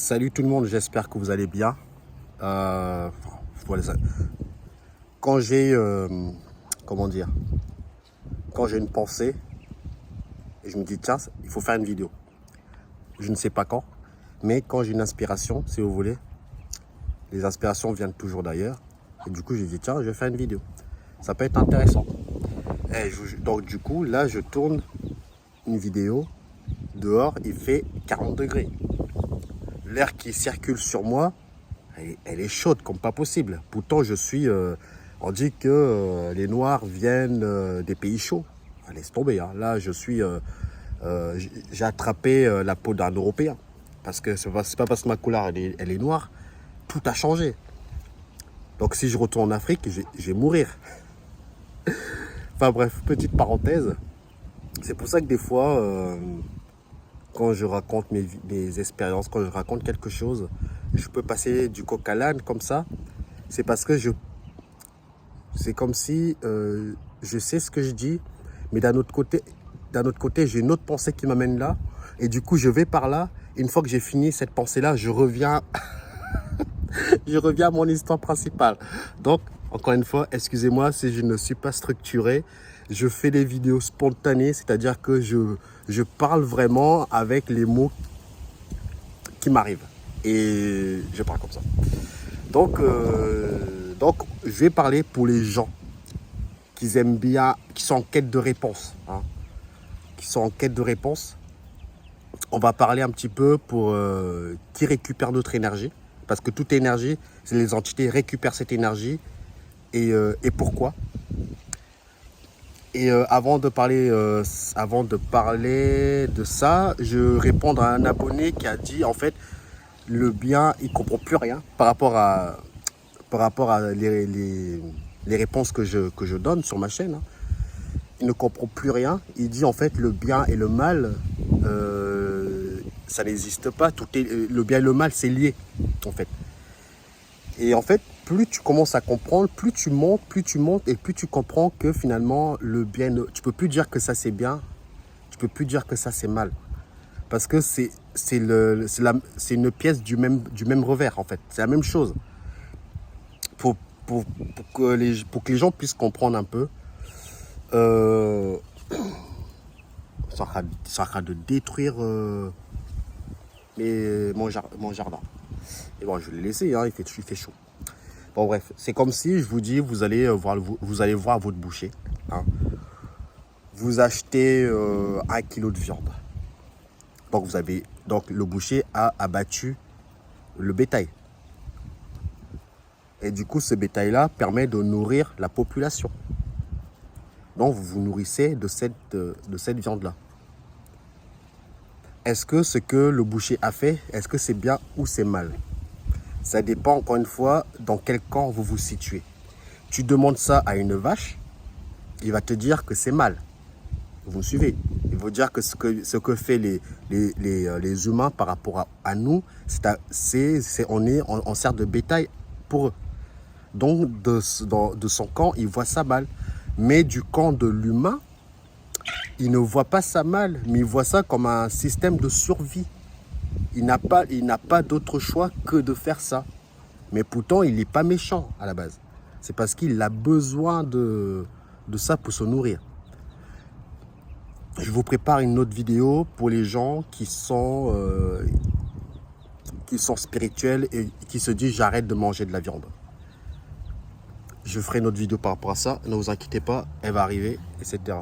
Salut tout le monde, j'espère que vous allez bien. Voilà, quand j'ai, comment dire, quand j'ai une pensée, et je me dis tiens, il faut faire une vidéo. Je ne sais pas quand, mais quand j'ai une inspiration, si vous voulez, les inspirations viennent toujours d'ailleurs. Et du coup, j'ai dit tiens, je vais faire une vidéo. Ça peut être intéressant. Donc du coup, là, je tourne une vidéo. Dehors, il fait 40 degrés. L'air qui circule sur moi, elle est chaude comme pas possible. Pourtant, on dit que les Noirs viennent des pays chauds. Laisse tomber. Hein. Là, j'ai attrapé la peau d'un Européen. Parce que c'est pas parce que ma couleur elle est noire. Tout a changé. Donc, si je retourne en Afrique, je vais mourir. Enfin bref, petite parenthèse. C'est pour ça que des fois, quand je raconte mes expériences, quand je raconte quelque chose, je peux passer du coq à l'âne comme ça. C'est parce que c'est comme si je sais ce que je dis, mais d'un autre côté, j'ai une autre pensée qui m'amène là. Et du coup, je vais par là. Une fois que j'ai fini cette pensée-là, je reviens, je reviens à mon histoire principale. Donc, encore une fois, excusez-moi si je ne suis pas structuré. Je fais des vidéos spontanées, c'est-à-dire que je parle vraiment avec les mots qui m'arrivent. Et je parle comme ça. Donc, je vais parler pour les gens qui aiment bien, qui sont en quête de réponse. Hein, qui sont en quête de réponse. On va parler un petit peu pour qui récupère notre énergie. Parce que toute énergie, c'est les entités récupèrent cette énergie. Et pourquoi? Et avant de parler de ça, je réponds à un abonné qui a dit en fait le bien, il comprend plus rien par rapport à les réponses que je donne sur ma chaîne. Hein. Il ne comprend plus rien. Il dit en fait le bien et le mal, ça n'existe pas. Le bien et le mal, c'est lié en fait. Et en fait, plus tu commences à comprendre, plus tu montes et plus tu comprends que finalement le bien, tu peux plus dire que ça c'est bien, tu peux plus dire que ça c'est mal, parce que c'est une pièce du même revers en fait. C'est la même chose. Pour que les gens puissent comprendre un peu, ça sera de détruire mon jardin. Et bon, je l'ai laissé, hein, il fait chaud. Bon bref, c'est comme si je vous dis, vous allez voir votre boucher. Hein. Vous achetez 1 kilo de viande. Donc le boucher a abattu le bétail. Et du coup, ce bétail-là permet de nourrir la population. Donc vous vous nourrissez de cette viande-là. Est-ce que ce que le boucher a fait, est-ce que c'est bien ou c'est mal? Ça dépend encore une fois dans quel camp vous vous situez. Tu demandes ça à une vache, il va te dire que c'est mal. Vous me suivez? Il va dire que ce que fait les humains par rapport à nous, on sert de bétail pour eux. Donc de son camp, il voit ça mal. Mais du camp de l'humain, il ne voit pas ça mal, mais il voit ça comme un système de survie. Il n'a pas d'autre choix que de faire ça. Mais pourtant, il n'est pas méchant à la base. C'est parce qu'il a besoin de ça pour se nourrir. Je vous prépare une autre vidéo pour les gens qui sont spirituels et qui se disent j'arrête de manger de la viande. Je ferai une autre vidéo par rapport à ça. Ne vous inquiétez pas, elle va arriver, etc.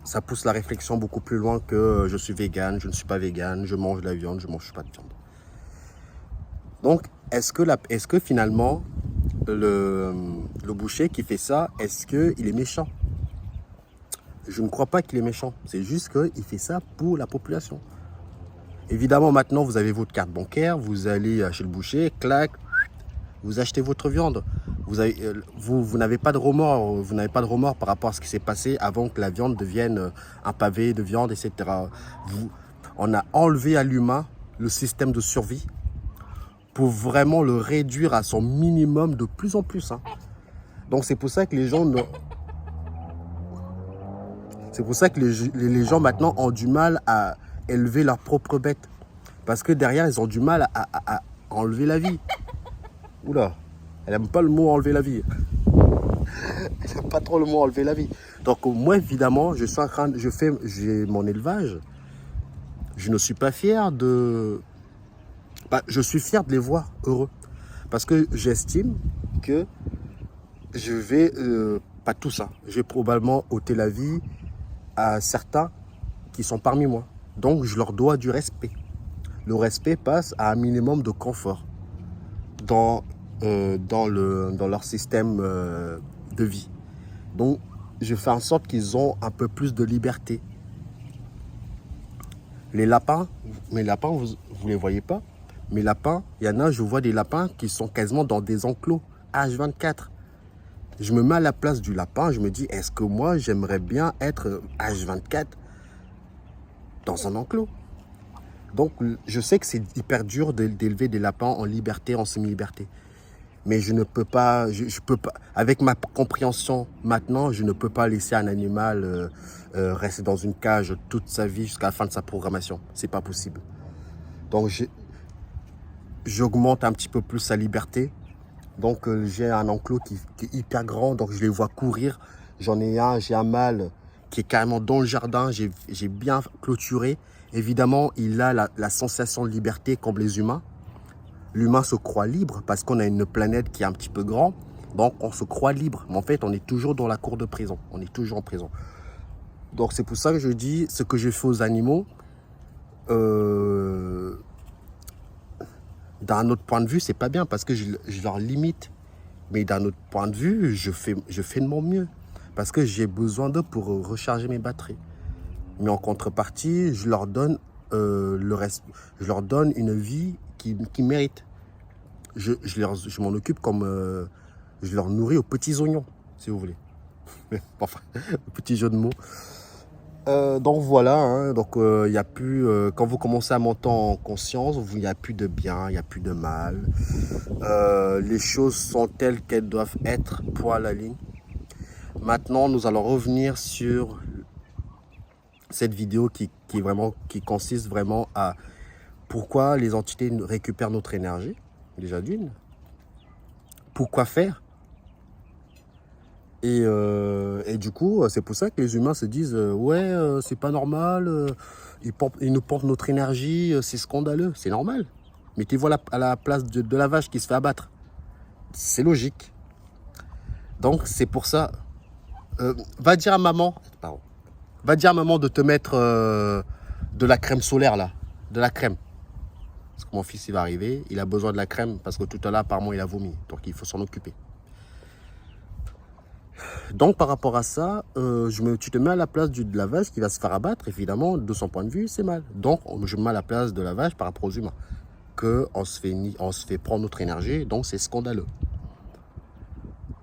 Ça pousse la réflexion beaucoup plus loin que je suis vegan, je ne suis pas vegan, je mange de la viande, je ne mange pas de viande. Donc, est-ce que finalement, le boucher qui fait ça, est-ce qu'il est méchant? Je ne crois pas qu'il est méchant. C'est juste qu'il fait ça pour la population. Évidemment, maintenant, vous avez votre carte bancaire, vous allez chez le boucher, clac, vous achetez votre viande. Vous n'avez pas de remords, par rapport à ce qui s'est passé avant que la viande devienne un pavé de viande, etc. On a enlevé à l'humain le système de survie pour vraiment le réduire à son minimum de plus en plus. Hein. Donc c'est pour ça que les gens les gens maintenant ont du mal à élever leur propre bête. Parce que derrière, ils ont du mal à enlever la vie. Oula, elle n'aime pas le mot enlever la vie. Elle n'aime pas trop le mot enlever la vie. Donc moi, évidemment, j'ai mon élevage. Je ne suis pas fier de... je suis fier de les voir heureux. Parce que j'estime que je vais... pas tout ça. Je vais probablement ôter la vie à certains qui sont parmi moi. Donc, je leur dois du respect. Le respect passe à un minimum de confort dans leur système de vie. Donc, je fais en sorte qu'ils ont un peu plus de liberté. Les lapins, mes lapins, vous ne les voyez pas. Mes lapins, il y en a, je vois des lapins qui sont quasiment dans des enclos H24. Je me mets à la place du lapin, je me dis, est-ce que moi, j'aimerais bien être H24 dans un enclos? Donc, je sais que c'est hyper dur d'élever des lapins en liberté, en semi-liberté. Mais je ne peux pas, je peux pas, avec ma compréhension maintenant, je ne peux pas laisser un animal rester dans une cage toute sa vie jusqu'à la fin de sa programmation. C'est pas possible. Donc, j'augmente un petit peu plus sa liberté. Donc, j'ai un enclos qui est hyper grand, donc je les vois courir. J'en ai un, j'ai un mâle qui est carrément dans le jardin. J'ai bien clôturé. Évidemment, il a la sensation de liberté comme les humains. L'humain se croit libre parce qu'on a une planète qui est un petit peu grande. Donc, on se croit libre. Mais en fait, on est toujours dans la cour de prison. On est toujours en prison. Donc, c'est pour ça que je dis ce que je fais aux animaux. D'un autre point de vue, c'est pas bien parce que je leur limite. Mais d'un autre point de vue, je fais de mon mieux. Parce que j'ai besoin d'eux pour recharger mes batteries. Mais en contrepartie, je leur donne le reste. Je leur donne une vie qui méritent. Je m'en occupe comme... je leur nourris aux petits oignons, si vous voulez. Enfin, petit jeu de mots. Donc voilà, hein, donc y a plus, quand vous commencez à monter en conscience, il n'y a plus de bien, il n'y a plus de mal. Les choses sont telles qu'elles doivent être pour la ligne. Maintenant, nous allons revenir sur cette vidéo qui consiste vraiment à pourquoi les entités récupèrent notre énergie, déjà d'une. Pourquoi faire? Et du coup, c'est pour ça que les humains se disent ouais, c'est pas normal, ils nous portent notre énergie, c'est scandaleux, c'est normal. Mettez-vous à la place de la vache qui se fait abattre. C'est logique. Donc, c'est pour ça. Va dire à maman, de te mettre de la crème solaire, là. De la crème. Parce que mon fils, il va arriver, il a besoin de la crème parce que tout à l'heure, apparemment, il a vomi. Donc, il faut s'en occuper. Donc, par rapport à ça, tu te mets à la place de la vache qui va se faire abattre. Évidemment, de son point de vue, c'est mal. Donc, je me mets à la place de la vache par rapport aux humains. On se fait prendre notre énergie, donc c'est scandaleux.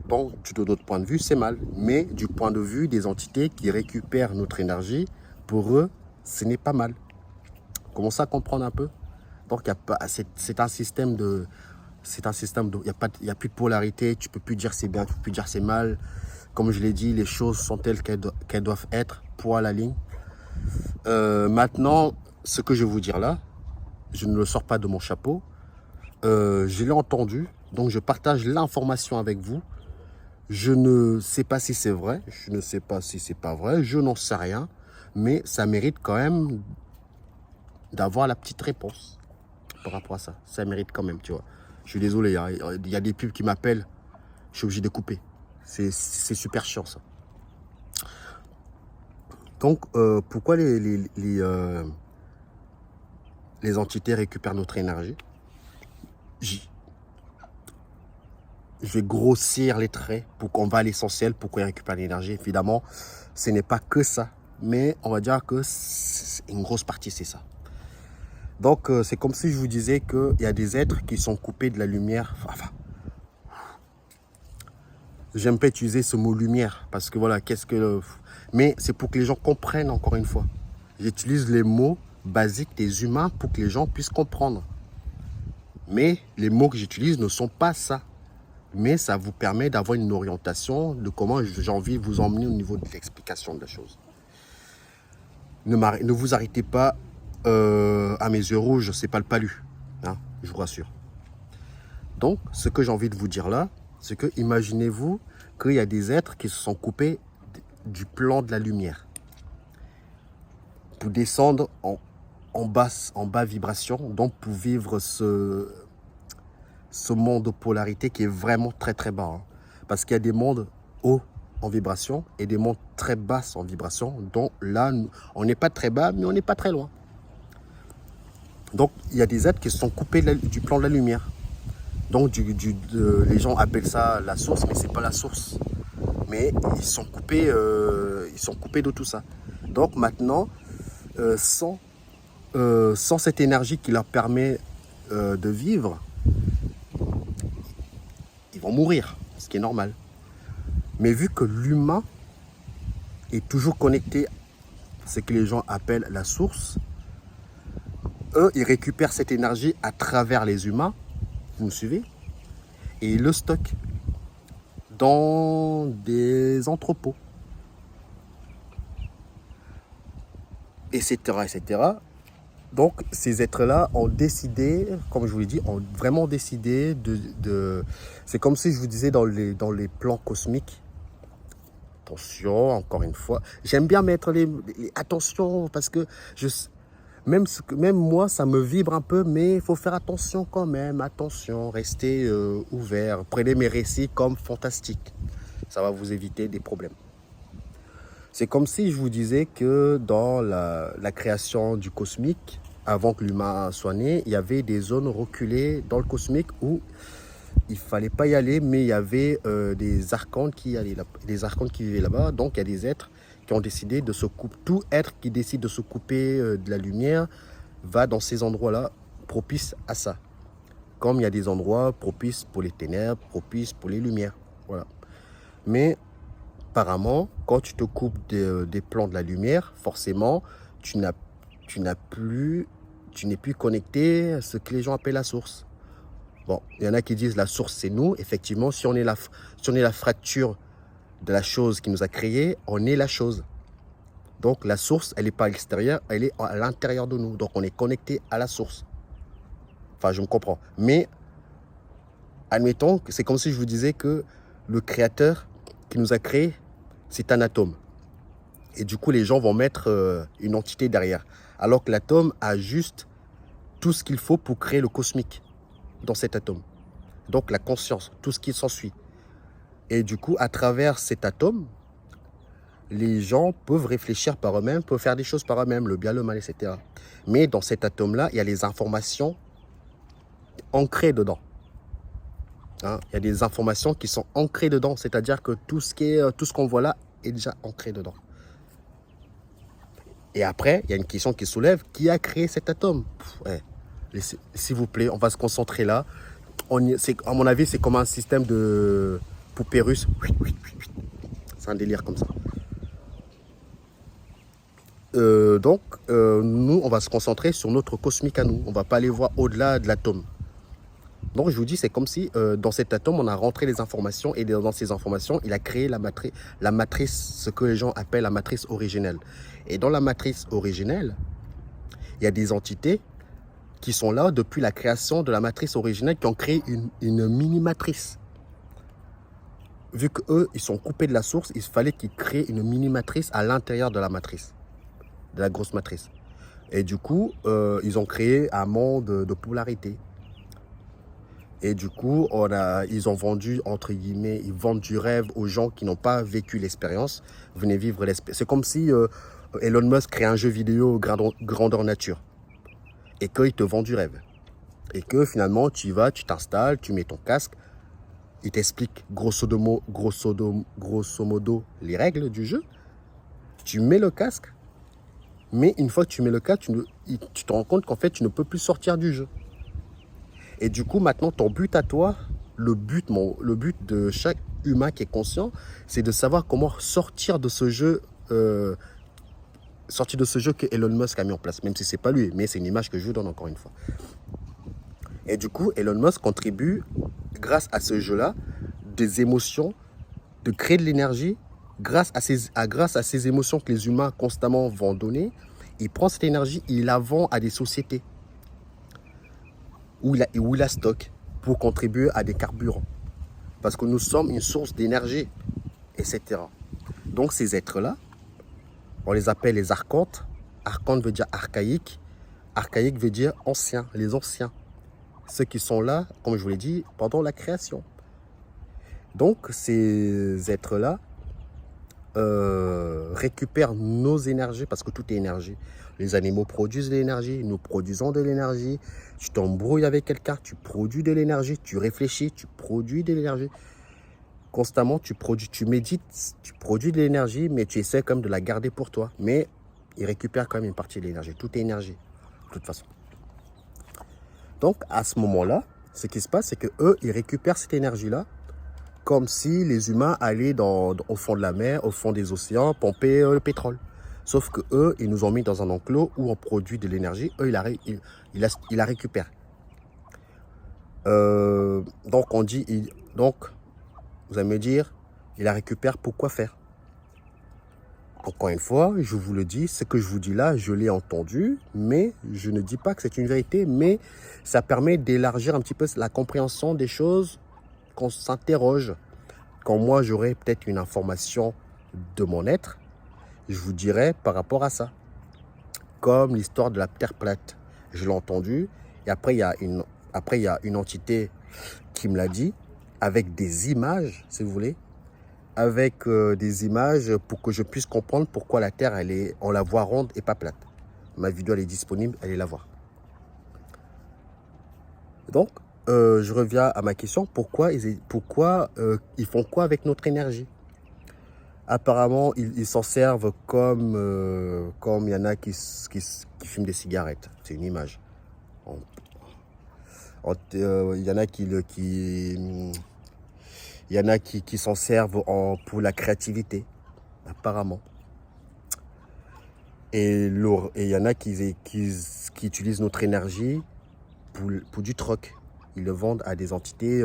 Donc, de notre point de vue, c'est mal. Mais du point de vue des entités qui récupèrent notre énergie, pour eux, ce n'est pas mal. Commencez à comprendre un peu. Donc, c'est un système de... Il n'y a plus de polarité. Tu ne peux plus dire c'est bien, tu ne peux plus dire c'est mal. Comme je l'ai dit, les choses sont telles qu'elles doivent être pour la ligne. Maintenant, ce que je vais vous dire là, je ne le sors pas de mon chapeau. Je l'ai entendu, donc je partage l'information avec vous. Je ne sais pas si c'est vrai, je ne sais pas si c'est pas vrai, je n'en sais rien. Mais ça mérite quand même d'avoir la petite réponse par rapport à ça. Ça mérite quand même, tu vois. Je suis désolé, il y a des pubs qui m'appellent, je suis obligé de couper. C'est super chiant, ça. Donc, pourquoi les entités récupèrent notre énergie? Je vais grossir les traits pour qu'on va à l'essentiel, pourquoi ils récupèrent l'énergie. Évidemment, ce n'est pas que ça, mais on va dire que une grosse partie, c'est ça. Donc, c'est comme si je vous disais qu'il y a des êtres qui sont coupés de la lumière. Enfin, j'aime pas utiliser ce mot lumière, parce que voilà, mais c'est pour que les gens comprennent, encore une fois. J'utilise les mots basiques des humains pour que les gens puissent comprendre. Mais les mots que j'utilise ne sont pas ça. Mais ça vous permet d'avoir une orientation de comment j'ai envie de vous emmener au niveau de l'explication de la chose. Ne vous arrêtez pas À mes yeux rouges, c'est pas le palu, hein, je vous rassure. Donc, ce que j'ai envie de vous dire là, c'est que imaginez-vous qu'il y a des êtres qui se sont coupés du plan de la lumière pour descendre en bas vibration, donc pour vivre ce monde de polarité qui est vraiment très très bas. Hein. Parce qu'il y a des mondes hauts en vibration et des mondes très basses en vibration. Donc là, on n'est pas très bas, mais on n'est pas très loin. Donc il y a des êtres qui se sont coupés du plan de la lumière. Donc les gens appellent ça la source, mais c'est pas la source. Mais ils sont coupés de tout ça. Donc maintenant, sans cette énergie qui leur permet de vivre, ils vont mourir, ce qui est normal. Mais vu que l'humain est toujours connecté à ce que les gens appellent la source, eux, ils récupèrent cette énergie à travers les humains, vous me suivez, et ils le stockent dans des entrepôts, etc., etc. Donc, ces êtres-là ont décidé, comme je vous l'ai dit, ont vraiment décidé de... C'est comme si je vous disais dans les plans cosmiques. Attention, encore une fois. J'aime bien mettre attention parce que même moi, ça me vibre un peu, mais il faut faire attention quand même. Attention, restez ouvert. Prenez mes récits comme fantastiques. Ça va vous éviter des problèmes. C'est comme si je vous disais que dans la création du cosmique, avant que l'humain soit né, il y avait des zones reculées dans le cosmique où il ne fallait pas y aller, mais il y avait des archontes qui vivaient là-bas. Donc il y a des êtres qui ont décidé de se couper. Tout être qui décide de se couper de la lumière va dans ces endroits-là propices à ça. Comme il y a des endroits propices pour les ténèbres, propices pour les lumières. Voilà. Mais apparemment, quand tu te coupes des plans de la lumière, forcément, tu n'es plus connecté à ce que les gens appellent la source. Bon, il y en a qui disent la source, c'est nous. Effectivement, si on est la fracture de la chose qui nous a créés, on est la chose. Donc, la source, elle n'est pas à l'extérieur, elle est à l'intérieur de nous. Donc, on est connecté à la source. Enfin, je me comprends. Mais, admettons que c'est comme si je vous disais que le créateur qui nous a créés, c'est un atome. Et du coup, les gens vont mettre une entité derrière. Alors que l'atome a juste tout ce qu'il faut pour créer le cosmique dans cet atome. Donc la conscience, tout ce qui s'ensuit. Et du coup, à travers cet atome, les gens peuvent réfléchir par eux-mêmes, peuvent faire des choses par eux-mêmes, le bien, le mal, etc. Mais dans cet atome-là, il y a les informations ancrées dedans. Hein, il y a des informations qui sont ancrées dedans, c'est-à-dire que tout ce qu'on voit là est déjà ancré dedans. Et après, il y a une question qui soulève, qui a créé cet atome? S'il vous plaît, on va se concentrer là. À mon avis, c'est comme un système de poupée russe. C'est un délire comme ça. Nous, on va se concentrer sur notre cosmique à nous. On ne va pas aller voir au-delà de l'atome. Donc, je vous dis, c'est comme si dans cet atome, on a rentré les informations et dans ces informations, il a créé la matrice, ce que les gens appellent la matrice originelle. Et dans la matrice originelle, il y a des entités qui sont là depuis la création de la matrice originelle, qui ont créé une mini-matrice. Vu qu'eux, ils sont coupés de la source, il fallait qu'ils créent une mini-matrice à l'intérieur de la matrice, de la grosse matrice. Et du coup, ils ont créé un monde de polarité. Et du coup, ils ont vendu, entre guillemets, ils vendent du rêve aux gens qui n'ont pas vécu l'expérience. Venez vivre l'expérience. C'est comme si Elon Musk crée un jeu vidéo grandeur nature. Et qu'il te vend du rêve. Et que finalement, tu y vas, tu t'installes, tu mets ton casque. Il t'explique grosso modo les règles du jeu. Tu mets le casque. Mais une fois que tu mets le casque, tu te rends compte qu'en fait, tu ne peux plus sortir du jeu. Et du coup, maintenant, ton but à toi, le but de chaque humain qui est conscient, c'est de savoir comment sortir de ce jeu que Elon Musk a mis en place. Même si ce n'est pas lui, mais c'est une image que je vous donne encore une fois. Et du coup, Elon Musk contribue, grâce à ce jeu-là, des émotions, de créer de l'énergie. Grâce à ces émotions que les humains constamment vont donner, il prend cette énergie, il la vend à des sociétés où il la stocke pour contribuer à des carburants. Parce que nous sommes une source d'énergie, etc. Donc ces êtres-là, on les appelle les archontes. Archonte veut dire archaïque. Archaïque veut dire ancien, les anciens. Ceux qui sont là, comme je vous l'ai dit, pendant la création. Donc ces êtres-là récupèrent nos énergies, parce que tout est énergie. Les animaux produisent de l'énergie, nous produisons de l'énergie. Tu t'embrouilles avec quelqu'un, tu produis de l'énergie. Tu réfléchis, tu produis de l'énergie. Constamment, tu médites, tu produis de l'énergie, mais tu essaies quand même de la garder pour toi. Mais ils récupèrent quand même une partie de l'énergie. Tout est énergie, de toute façon. Donc, à ce moment-là, ce qui se passe, c'est qu'eux, ils récupèrent cette énergie-là, comme si les humains allaient au fond de la mer, au fond des océans, pomper le pétrole. Sauf que eux, ils nous ont mis dans un enclos où on produit de l'énergie. Eux, ils la récupèrent. Donc, on dit... Donc, vous allez me dire, ils la récupèrent pour quoi faire? Encore une fois, je vous le dis, ce que je vous dis là, je l'ai entendu, mais je ne dis pas que c'est une vérité, mais ça permet d'élargir un petit peu la compréhension des choses, qu'on s'interroge. Quand moi, j'aurai peut-être une information de mon être, je vous dirai par rapport à ça. Comme l'histoire de la Terre plate. Je l'ai entendu, et après, il y a une entité qui me l'a dit, avec des images, si vous voulez, avec des images pour que je puisse comprendre pourquoi la Terre, on la voit ronde et pas plate. Ma vidéo, elle est disponible, allez la voir. Donc, je reviens à ma question, pourquoi ils font quoi avec notre énergie? Apparemment, ils s'en servent comme il y en a qui fument des cigarettes. C'est une image. Il y en a qui s'en servent pour la créativité, apparemment. Et il y en a qui utilisent notre énergie pour du troc. Ils le vendent à des entités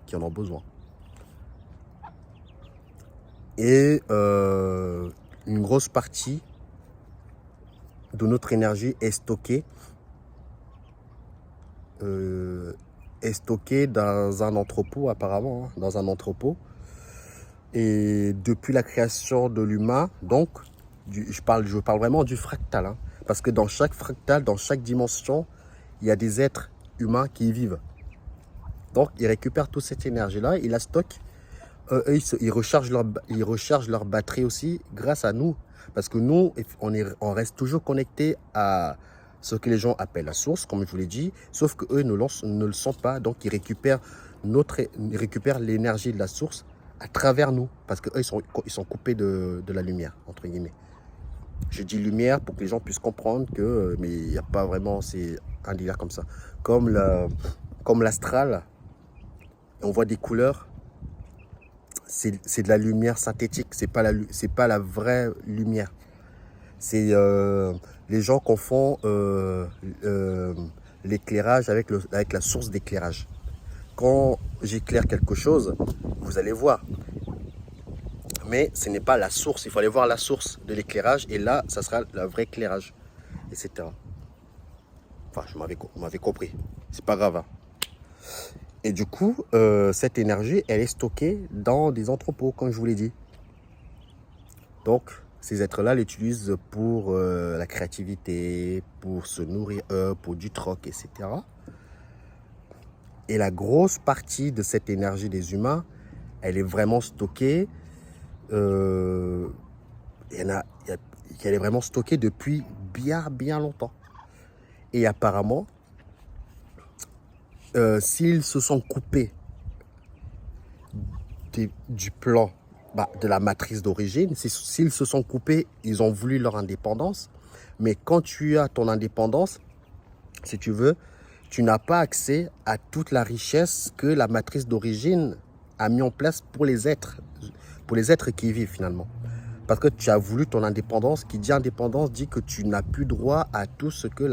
qui en ont besoin. Et une grosse partie de notre énergie est stockée dans un entrepôt, apparemment, hein, dans un entrepôt. Et depuis la création de l'humain, donc, je parle vraiment du fractal, hein, parce que dans chaque fractal, dans chaque dimension, il y a des êtres humains qui y vivent. Donc, ils récupèrent toute cette énergie-là, ils la stockent. Ils rechargent leur batterie aussi grâce à nous. Parce que nous, on reste toujours connecté à ce que les gens appellent la source, comme je vous l'ai dit. Sauf qu'eux ne le sont pas. Donc, ils récupèrent l'énergie de la source à travers nous. Parce qu'eux, ils sont coupés de la lumière, entre guillemets. Je dis lumière pour que les gens puissent comprendre que... mais il n'y a pas vraiment... C'est un délire comme ça. Comme l'astral, on voit des couleurs. C'est de la lumière synthétique, c'est pas la vraie lumière. C'est les gens confondent l'éclairage avec la source d'éclairage. Quand j'éclaire quelque chose, vous allez voir. Mais ce n'est pas la source, il faut aller voir la source de l'éclairage et là, ça sera le vrai éclairage, etc. Enfin, vous m'avez compris, c'est pas grave. Hein. Et du coup, cette énergie, elle est stockée dans des entrepôts, comme je vous l'ai dit. Donc, ces êtres-là l'utilisent pour la créativité, pour se nourrir, pour du troc, etc. Et la grosse partie de cette énergie des humains, elle est vraiment stockée. Elle est vraiment stockée depuis bien, bien longtemps. Et apparemment, s'ils se sont coupés du plan, de la matrice d'origine, s'ils se sont coupés, ils ont voulu leur indépendance. Mais quand tu as ton indépendance, si tu veux, tu n'as pas accès à toute la richesse que la matrice d'origine a mis en place pour les êtres qui y vivent finalement. Parce que tu as voulu ton indépendance. Qui dit indépendance dit que tu n'as plus droit à tout ce que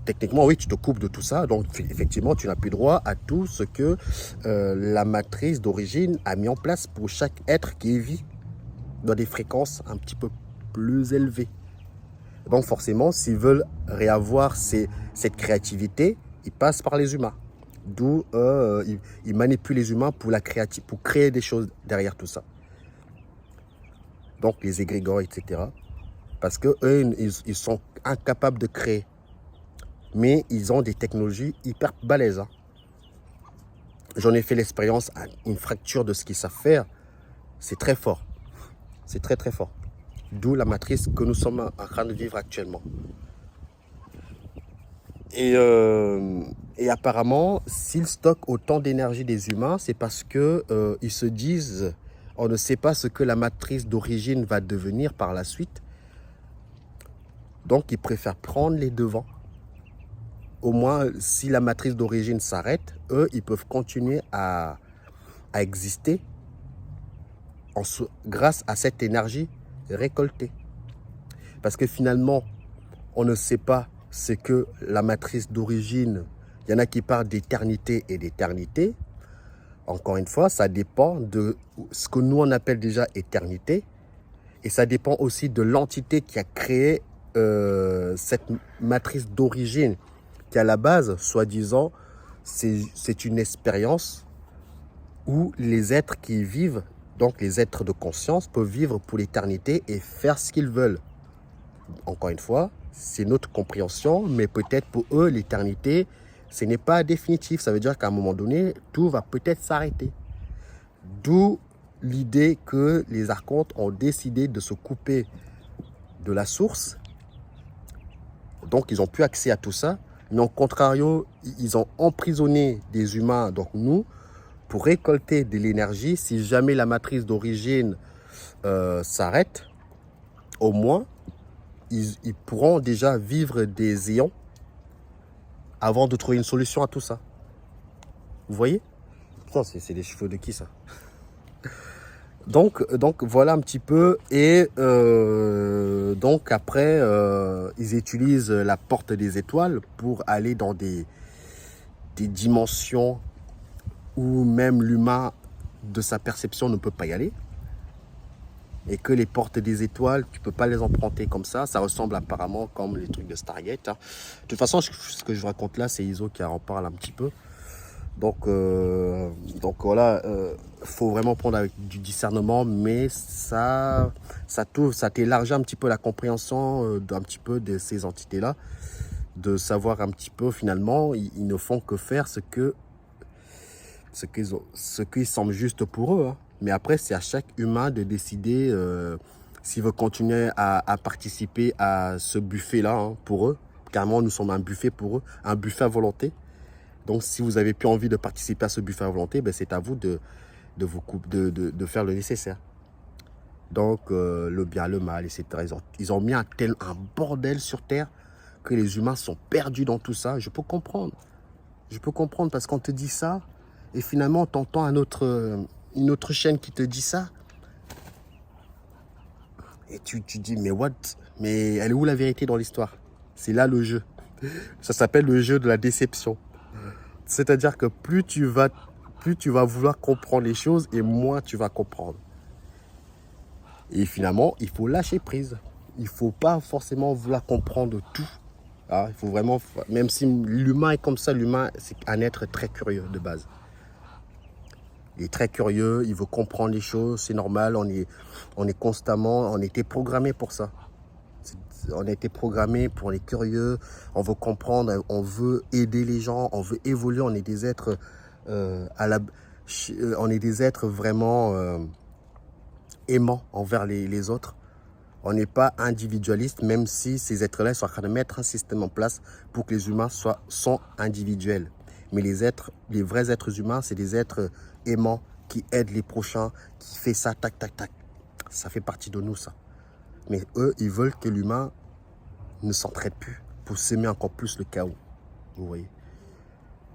techniquement, oui, tu te coupes de tout ça. Donc, effectivement, tu n'as plus droit à tout ce que la matrice d'origine a mis en place pour chaque être qui y vit dans des fréquences un petit peu plus élevées. Donc forcément, s'ils veulent réavoir cette créativité, ils passent par les humains. D'où ils manipulent les humains pour créer des choses derrière tout ça. Donc les égrégores, etc. Parce qu'eux, ils sont incapables de créer. Mais ils ont des technologies hyper balèzes. Hein. J'en ai fait l'expérience, une fracture de ce qu'ils savent faire. C'est très fort. C'est très très fort. D'où la matrice que nous sommes en train de vivre actuellement. Et apparemment, s'ils stockent autant d'énergie des humains, c'est parce que ils se disent, on ne sait pas ce que la matrice d'origine va devenir par la suite. Donc, ils préfèrent prendre les devants. Au moins, si la matrice d'origine s'arrête, eux, ils peuvent continuer à exister grâce à cette énergie récoltée. Parce que finalement, on ne sait pas ce que la matrice d'origine, il y en a qui parlent d'éternité et d'éternité. Encore une fois, ça dépend de ce que nous on appelle déjà éternité. Et ça dépend aussi de l'entité qui a créé cette matrice d'origine, qui à la base, soi-disant, c'est une expérience où les êtres qui y vivent, donc les êtres de conscience, peuvent vivre pour l'éternité et faire ce qu'ils veulent. Encore une fois, c'est notre compréhension, mais peut-être pour eux, l'éternité, ce n'est pas définitif. Ça veut dire qu'à un moment donné, tout va peut-être s'arrêter. D'où l'idée que les archontes ont décidé de se couper de la source. Donc, ils n'ont plus accès à tout ça. Mais au contrario, ils ont emprisonné des humains, donc nous, pour récolter de l'énergie. Si jamais la matrice d'origine s'arrête, au moins, ils pourront déjà vivre des éons avant de trouver une solution à tout ça. Vous voyez? Putain, c'est les cheveux de qui ça? Donc voilà un petit peu. Et donc après, ils utilisent la porte des étoiles pour aller dans des dimensions où même l'humain, de sa perception, ne peut pas y aller. Et que les portes des étoiles, tu ne peux pas les emprunter comme ça. Ça ressemble apparemment comme les trucs de Stargate. Hein. De toute façon, ce que je raconte là, c'est Iso qui en parle un petit peu. Donc voilà, faut vraiment prendre avec du discernement, mais ça t'élargit un petit peu la compréhension d'un petit peu de ces entités-là, de savoir un petit peu finalement, ils ne font que faire ce qu'ils semble juste pour eux. Hein. Mais après, c'est à chaque humain de décider s'il veut continuer à participer à ce buffet-là hein, pour eux. Carrément, nous sommes un buffet pour eux, un buffet à volonté. Donc, si vous n'avez plus envie de participer à ce buffet à volonté, ben, c'est à vous de faire le nécessaire. Donc, le bien, le mal, etc. Ils ont mis un bordel sur Terre que les humains sont perdus dans tout ça. Je peux comprendre. Je peux comprendre parce qu'on te dit ça et finalement, tu entends une autre chaîne qui te dit ça. Et tu dis, mais what? Mais elle est où la vérité dans l'histoire? C'est là le jeu. Ça s'appelle le jeu de la déception. C'est-à-dire que plus tu vas vouloir comprendre les choses et moins tu vas comprendre. Et finalement, il faut lâcher prise. Il ne faut pas forcément vouloir comprendre tout. Ah, il faut vraiment, même si l'humain est comme ça, l'humain c'est un être très curieux de base. Il est très curieux, il veut comprendre les choses, c'est normal, on a été programmé pour ça. On a été programmé pour les curieux, on veut comprendre, on veut aider les gens, on veut évoluer, on est des êtres on est des êtres vraiment aimants envers les autres. On n'est pas individualiste, même si ces êtres-là sont en train de mettre un système en place pour que les humains sont individuels. Mais les vrais êtres humains, c'est des êtres aimants qui aident les prochains, qui fait ça, tac, tac, tac. Ça fait partie de nous, ça. Mais eux, ils veulent que l'humain ne s'entraide plus pour semer encore plus le chaos. Vous voyez?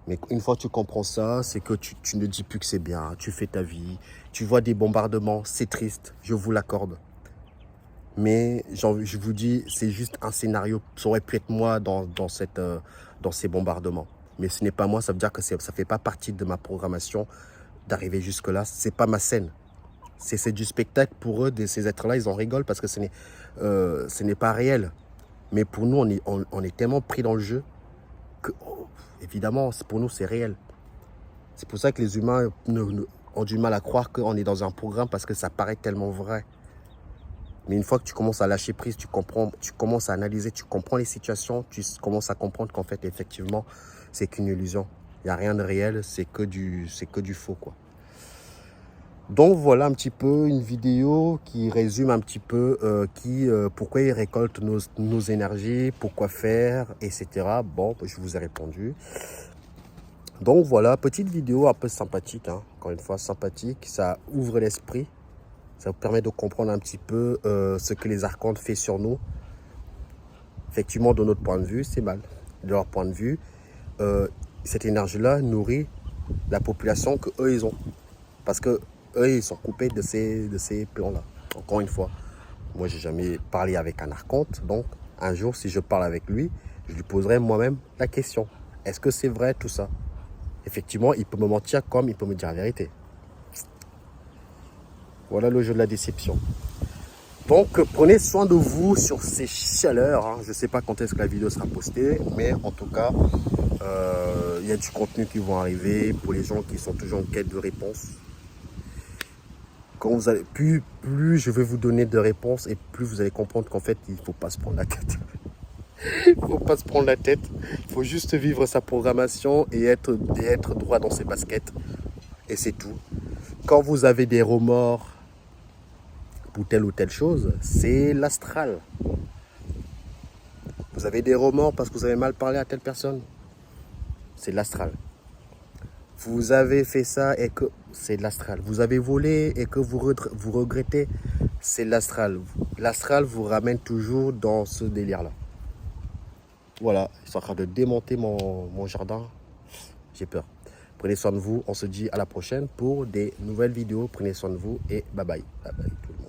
Mais une fois que tu comprends ça, c'est que tu ne dis plus que c'est bien. Tu fais ta vie. Tu vois des bombardements. C'est triste. Je vous l'accorde. Mais je vous dis, c'est juste un scénario. Ça aurait pu être moi dans ces bombardements. Mais ce n'est pas moi. Ça veut dire que ça ne fait pas partie de ma programmation d'arriver jusque-là. Ce n'est pas ma scène. C'est du spectacle pour eux, de ces êtres-là. Ils en rigolent parce que ce n'est pas réel. Mais pour nous, on est tellement pris dans le jeu que, évidemment, pour nous, c'est réel. C'est pour ça que les humains ont du mal à croire qu'on est dans un programme parce que ça paraît tellement vrai. Mais une fois que tu commences à lâcher prise, tu commences à analyser, tu comprends les situations, tu commences à comprendre qu'en fait, effectivement, c'est qu'une illusion. Il n'y a rien de réel, c'est que du faux, quoi. Donc voilà un petit peu une vidéo qui résume un petit peu pourquoi ils récoltent nos énergies, pourquoi faire, etc. Bon, je vous ai répondu. Donc voilà, petite vidéo un peu sympathique, hein. Encore une fois sympathique, ça ouvre l'esprit. Ça vous permet de comprendre un petit peu ce que les archontes font sur nous. Effectivement, de notre point de vue, c'est mal. De leur point de vue, cette énergie-là nourrit la population qu'eux, ils ont. Parce que eux, ils sont coupés de ces plans-là. Encore une fois, moi, j'ai jamais parlé avec un archonte. Donc, un jour, si je parle avec lui, je lui poserai moi-même la question. Est-ce que c'est vrai tout ça? Effectivement, il peut me mentir comme il peut me dire la vérité. Voilà le jeu de la déception. Donc, prenez soin de vous sur ces chaleurs, hein. Je ne sais pas quand est-ce que la vidéo sera postée, mais en tout cas, il y a du contenu qui va arriver pour les gens qui sont toujours en quête de réponses. Quand vous allez, plus je vais vous donner de réponses et plus vous allez comprendre qu'en fait, il ne faut pas se prendre la tête. Il ne faut pas se prendre la tête. Il faut juste vivre sa programmation et être droit dans ses baskets. Et c'est tout. Quand vous avez des remords pour telle ou telle chose, c'est l'astral. Vous avez des remords parce que vous avez mal parlé à telle personne, c'est l'astral. Vous avez fait ça et que c'est l'astral. Vous avez volé et que vous regrettez, c'est l'astral. L'astral vous ramène toujours dans ce délire-là. Voilà, ils sont en train de démonter mon jardin. J'ai peur. Prenez soin de vous. On se dit à la prochaine pour des nouvelles vidéos. Prenez soin de vous et bye bye. Bye bye tout le monde.